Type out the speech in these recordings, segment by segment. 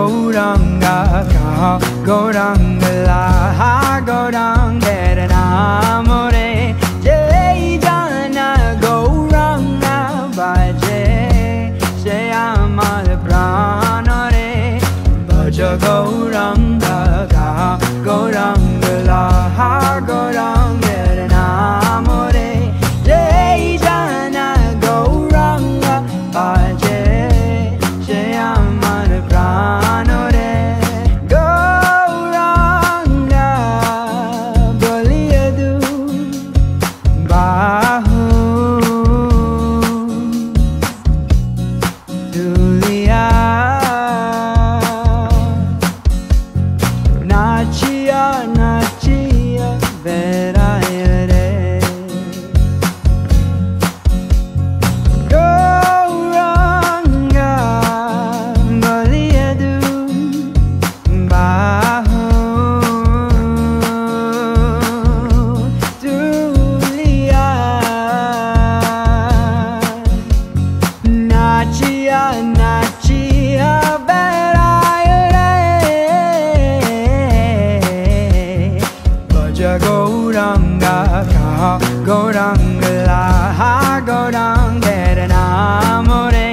Gauranga kaha Gauranga laha Gauranga namore Jai jana Gauranga bhaje Shyamal pranare Bhaja Gauranga kaha Gauranga laha Gauranga namore Jai jana Gauranga bhaje Shyamal pranare Gauranga baliyadu bahu tuliya nachiya nachiya verayare Gauranga baliyadu bahu tuliya nachiya nachiya verayare Bhaja Gauranga kaha Gauranga laha Gauranga namore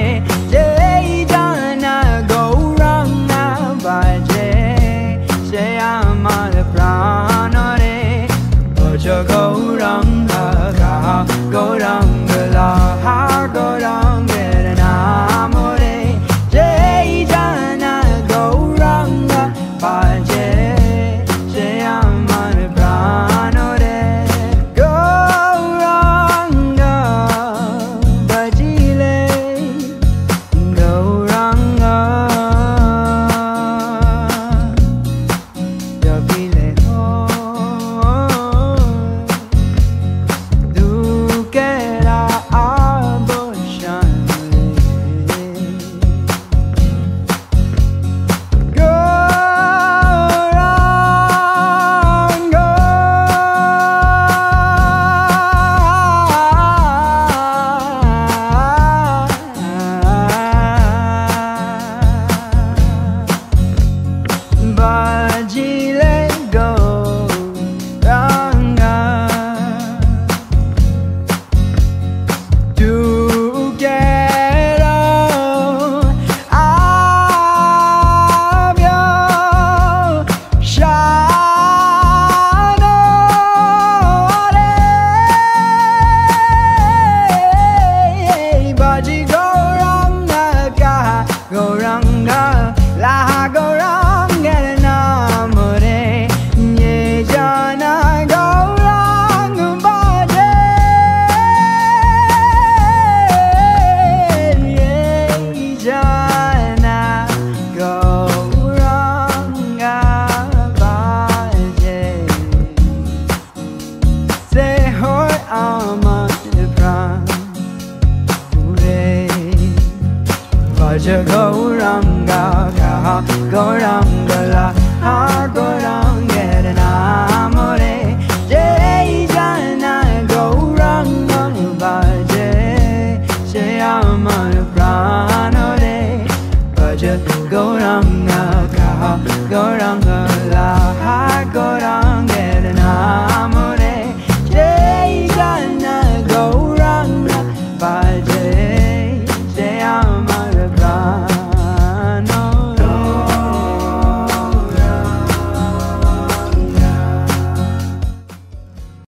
Jai jana Gauranga bhaje Shyamal pranare Bhaja Gauranga kaha Gauranga laha Gauranga namore Jai jana Gauranga bhaje Shyamal pranare Gauranga bhajile Gauranga Javile Dukera aboshanle Gauranga bhajile Gauranga together abyo shanore Bhaji Gauranga kaha Gauranga laha Gauranga namore Ye jana Gauranga bhaje Ye jana Gauranga bhaje Se hoy amar pran pure Bhaja Gauranga kaha Gauranga laha Gauranga namore Jai jana Gauranga bhaje Shyamal pranare Bhaja Gauranga kaha Gauranga